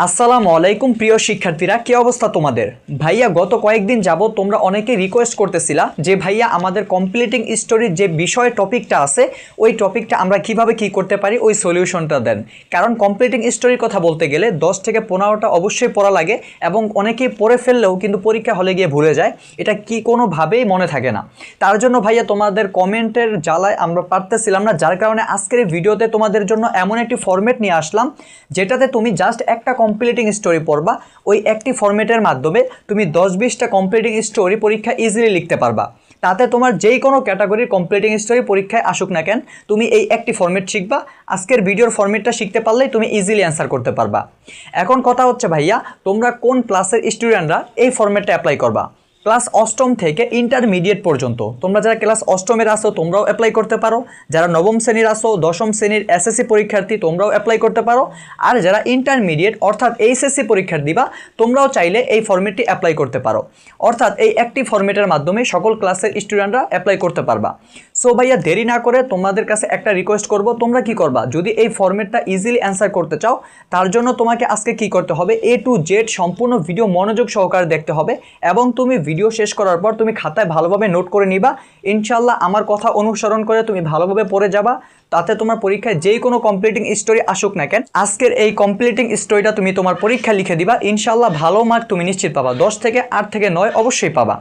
আসসালামু আলাইকুম প্রিয় শিক্ষার্থীরা, কি অবস্থা তোমাদের? ভাইয়া গত কয়েকদিন যাবত তোমরা অনেকে রিকোয়েস্ট করতেছিলা যে ভাইয়া আমাদের কমপ্লিটিং স্টোরির যে বিষয় টপিকটা আছে ওই টপিকটা আমরা কিভাবে কি করতে পারি ওই সলিউশনটা দেন। কারণ কমপ্লিটিং স্টোরির কথা বলতে গেলে 10 থেকে 15টা অবশ্যই পড়া লাগে এবং অনেকেই পড়ে ফেললেও কিন্তু পরীক্ষা হলে গিয়ে ভুলে যায়, এটা কি কোনোভাবেই মনে থাকে না। তার জন্য ভাইয়া তোমাদের কমেন্টের জ্বালায় আমরা পারতেছিলাম না, যার কারণে আজকের এই ভিডিওতে তোমাদের জন্য এমন একটি ফরম্যাট নিয়ে আসলাম যেটাতে তুমি জাস্ট একটা কমপ্লিটিং স্টোরি পড়বা, ওই একটি ফরম্যাটের মাধ্যমে তুমি 10-20টা কমপ্লিটিং স্টোরি পরীক্ষা ইজিলি লিখতে পারবা। তাতে তোমার যেই কোনো ক্যাটাগরির কমপ্লিটিং স্টোরি পরীক্ষায় আসুক না কেন, তুমি এই একটি ফরম্যাট শিখবা। আজকের ভিডিওর ফরম্যাটটা শিখতে পারলেই তুমি ইজিলি অ্যান্সার করতে পারবা। এখন কথা হচ্ছে ভাইয়া, তোমরা কোন ক্লাসের স্টুডেন্টরা এই ফরম্যাটটা অ্যাপ্লাই করবা? ক্লাস অষ্টম থেকে ইন্টারমিডিয়েট পর্যন্ত তোমরা যারা ক্লাস অষ্টমের আসো তোমরাও অ্যাপ্লাই করতে পারো, যারা নবম শ্রেণীর আসো, দশম শ্রেণীর এসএসসি পরীক্ষার্থী তোমরাও অ্যাপ্লাই করতে পারো, আর যারা ইন্টারমিডিয়েট অর্থাৎ এইচএসসি পরীক্ষার দিবা তোমরাও চাইলে এই ফরম্যাটটি অ্যাপ্লাই করতে পারো। অর্থাৎ এই একটি ফরম্যাটের মাধ্যমে সকল ক্লাসের স্টুডেন্টরা অ্যাপ্লাই করতে পারবা। সো ভাইয়া দেরি না করে তোমাদের কাছে একটা রিকোয়েস্ট করব, তোমরা কি করবা, যদি এই ফরম্যাটটা ইজিলি অ্যান্সার করতে চাও তার জন্য তোমাকে আজকে কি করতে হবে, A to Z সম্পূর্ণ ভিডিও মনোযোগ সহকারে দেখতে হবে এবং তুমি ভিডিও শেষ করার পর তুমি খাতায় ভালোভাবে নোট করে নিবা। ইনশাল্লাহ আমার কথা অনুসরণ করে তুমি ভালোভাবে পড়ে যাবা, তাতে তোমার পরীক্ষায় যেই কোনো কমপ্লিটিং স্টোরি আসুক না কেন আজকের এই কমপ্লিটিং স্টোরিটা তুমি তোমার পরীক্ষা লিখে দিবা। ইনশাল্লাহ ভালো মার্ক তুমি নিশ্চিত পাবা, 10 থেকে 8 থেকে 9 অবশ্যই পাবা।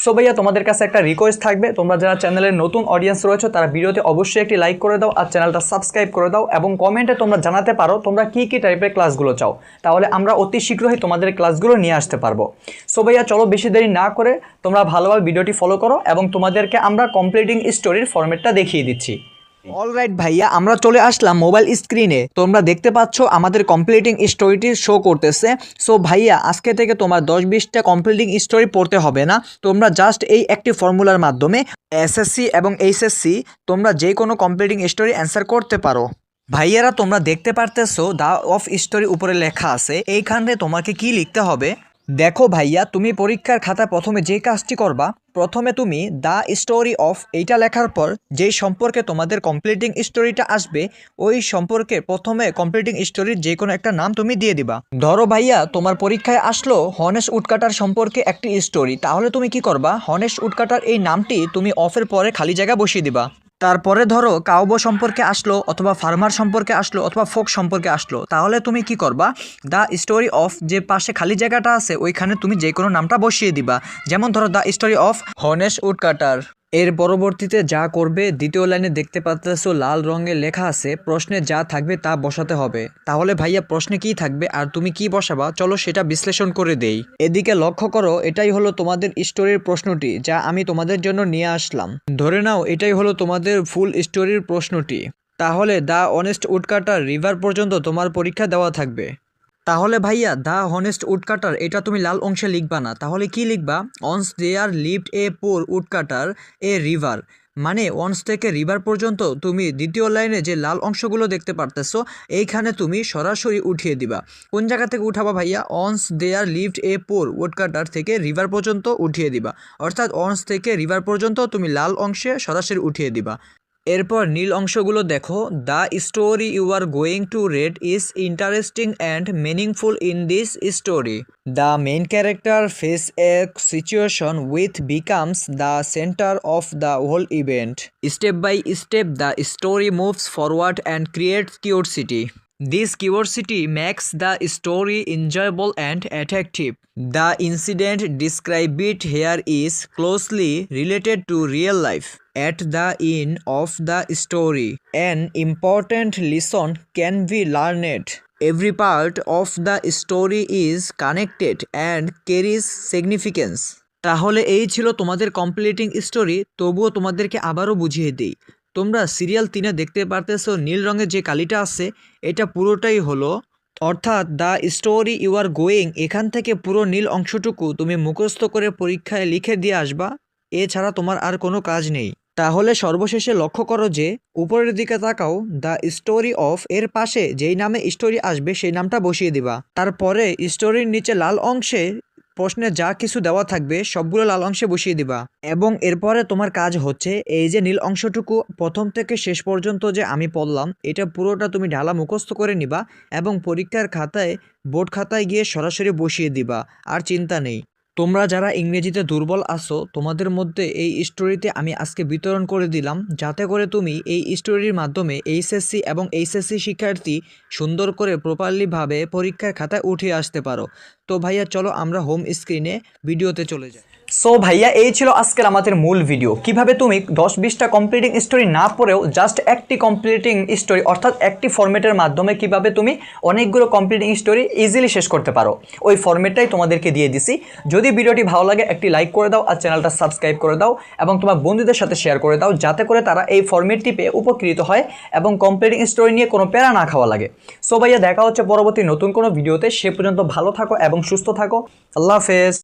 সো ভাইয়া তোমাদের কাছে একটা রিকোয়েস্ট থাকবে, তোমরা যারা চ্যানেলের নতুন অডিয়েন্স রয়েছে তারা ভিডিওতে অবশ্যই একটি লাইক করে দাও আর চ্যানেলটা সাবস্ক্রাইব করে দাও এবং কমেন্টে তোমরা জানাতে পারো তোমরা কি কি টাইপের ক্লাসগুলো চাও, তাহলে আমরা অতি শীঘ্রই তোমাদের ক্লাসগুলো নিয়ে আসতে পারবো। সো ভাইয়া চলো বেশি দেরি না করে তোমরা ভালোভাবে ভিডিওটি ফলো করো এবং তোমাদেরকে আমরা কমপ্লিটিং স্টোরির ফরম্যাটটা দেখিয়ে দিচ্ছি। অলরাইট ভাইয়া, আমরা চলে আসলাম মোবাইল স্ক্রিনে। তোমরা দেখতে পাচ্ছ আমাদের কমপ্লিটিং স্টোরিটি শো করতেছে। সো ভাইয়া আজকে থেকে তোমার 10-20টা কমপ্লিটিং স্টোরি পড়তে হবে না, তোমরা জাস্ট এই একটি ফর্মুলার মাধ্যমে এসএসসি এবং এইচএসসি তোমরা যে কোনো কমপ্লিটিং স্টোরি অ্যান্সার করতে পারো। ভাইয়ারা তোমরা দেখতে পারতেছো দা অফ স্টোরি উপরে লেখা আছে, এইখানে তোমাকে কি লিখতে হবে দেখো ভাইয়া। তুমি পরীক্ষার খাতা প্রথমে যে কাজটি করবা, প্রথমে তুমি দ্য স্টোরি অফ এইটা লেখার পর যেই সম্পর্কে তোমাদের কমপ্লিটিং স্টোরিটা আসবে ওই সম্পর্কে প্রথমে কমপ্লিটিং স্টোরির যে কোনো একটা নাম তুমি দিয়ে দিবা। ধরো ভাইয়া তোমার পরীক্ষায় আসলো হনেস্ট উডকাটার সম্পর্কে একটি স্টোরি, তাহলে তুমি কি করবা, হনেস্ট উডকাটার এই নামটি তুমি অফের পরে খালি জায়গা বসিয়ে দিবা। তারপরে ধরো কাউবো সম্পর্কে আসলো অথবা ফার্মার সম্পর্কে আসলো অথবা ফোক সম্পর্কে আসলো, তাহলে তুমি কি করবা, দ্য স্টোরি অফ যে পাশে খালি জায়গাটা আছে ওইখানে তুমি যে কোনো নামটা বসিয়ে দিবা। যেমন ধরো the story of honest woodcutter. এর পরবর্তীতে যা করবে, দ্বিতীয় লাইনে দেখতে পাচ্ছো লাল রঙে লেখা আছে প্রশ্নে যা থাকবে তা বসাতে হবে। তাহলে ভাইয়া প্রশ্নে কি থাকবে আর তুমি কি বসাবা, চলো সেটা বিশ্লেষণ করে দেই। এদিকে লক্ষ্য করো, এটাই হলো তোমাদের স্টোরির প্রশ্নটি যা আমি তোমাদের জন্য নিয়ে আসলাম। ধরে নাও এটাই হলো তোমাদের ফুল স্টোরির প্রশ্নটি। তাহলে দ্য অনেস্ট উডকাটার রিভার পর্যন্ত তোমার পরীক্ষা দেওয়া থাকবে। তাহলে ভাইয়া দ্য হনেস্ট উডকাটার এটা তুমি লাল অংশে লিখবা না, তাহলে কি লিখবা, once there lived a poor woodcutter a river. মানে অনস থেকে রিভার পর্যন্ত তুমি দ্বিতীয় লাইনে যে লাল অংশগুলো দেখতে পারতেছো এইখানে তুমি সরাসরি উঠিয়ে দিবা। কোন জায়গা থেকে উঠাবা ভাইয়া, once there lived a poor woodcutter থেকে রিভার পর্যন্ত উঠিয়ে দিবা। অর্থাৎ অনস থেকে রিভার পর্যন্ত তুমি লাল অংশে সরাসরি উঠিয়ে দিবা। এরপর নীল অংশগুলো দেখো, the story you are going to read is interesting and meaningful in this story. The main character face a situation with becomes the centre of the whole event. Step by step the story moves forward and creates curiosity. This curiosity makes the story enjoyable and attractive. The incident described here is closely related to real life. At the end of the story, an important lesson can be learned. Every part of the story is connected and carries significance. তাহলে এই ছিল তোমাদের completing story. তবুও তোমাদেরকে আবারও বুঝিয়ে দিই, তোমরা সিরিয়াল 3-এ দেখতে পারতেছো নীল রঙের যে কালিটা আছে এটা পুরোটাই হলো, অর্থাৎ the story you are going, এখান থেকে পুরো নীল অংশটুকু তুমি মুখস্থ করে পরীক্ষায় লিখে দিয়ে আসবা, এছাড়া তোমার আর কোনো কাজ নেই। তাহলে সর্বশেষে লক্ষ্য করো যে উপরের দিকে তাকাও, দ্য স্টোরি অফ এর পাশে যেই নামে স্টোরি আসবে সেই নামটা বসিয়ে দিবা। তারপরে স্টোরির নিচে লাল অংশে প্রশ্নে যা কিছু দেওয়া থাকবে সবগুলো লাল অংশে বসিয়ে দিবা এবং এরপরে তোমার কাজ হচ্ছে এই যে নীল অংশটুকু প্রথম থেকে শেষ পর্যন্ত যে আমি পড়লাম এটা পুরোটা তুমি ঢালা মুখস্থ করে নিবা এবং পরীক্ষার খাতায় বোর্ড খাতায় গিয়ে সরাসরি বসিয়ে দিবা। আর চিন্তা নেই, তোমরা যারা ইংরেজিতে দুর্বল আছো তোমাদের মধ্যে এই স্টোরিতে আমি আজকে বিতরণ করে দিলাম, যাতে করে তুমি এই স্টোরির মাধ্যমে এইচএসসি এবং এইচএসসি শিক্ষার্থী সুন্দর করে প্রপারলিভাবে পরীক্ষার খাতায় উঠে আসতে পারো। তো ভাইয়া চলো আমরা হোম স্ক্রিনে ভিডিওতে চলে যাই। সো ভাইয়া এই ছিল আজকের আমাদের মূল ভিডিও, কিভাবে তুমি 10-20টা কমপ্লিটিং স্টোরি না পড়েও জাস্ট একটি কমপ্লিটিং স্টোরি অর্থাৎ একটি ফরম্যাটের মাধ্যমে কিভাবে তুমি অনেকগুলো কমপ্লিটিং স্টোরি ইজিলি শেষ করতে পারো। ওই ফরম্যাটটাই তোমাদেরকে দিয়ে দিছি। যদি ভিডিওটি ভালো লাগে একটি লাইক করে দাও আর চ্যানেলটা সাবস্ক্রাইব করে দাও এবং তোমার বন্ধুদের সাথে শেয়ার করে দাও, যাতে করে তারা এই ফরম্যাটটি পেয়ে উপকৃত হয় এবং কমপ্লিটিং স্টোরি নিয়ে কোনো প্যারা না খাওয়া লাগে। সো ভাইয়া দেখা হচ্ছে পরবর্তী নতুন কোনো ভিডিওতে, সে পর্যন্ত ভালো থাকো এবং সুস্থ থাকো। আল্লাহ হাফেজ।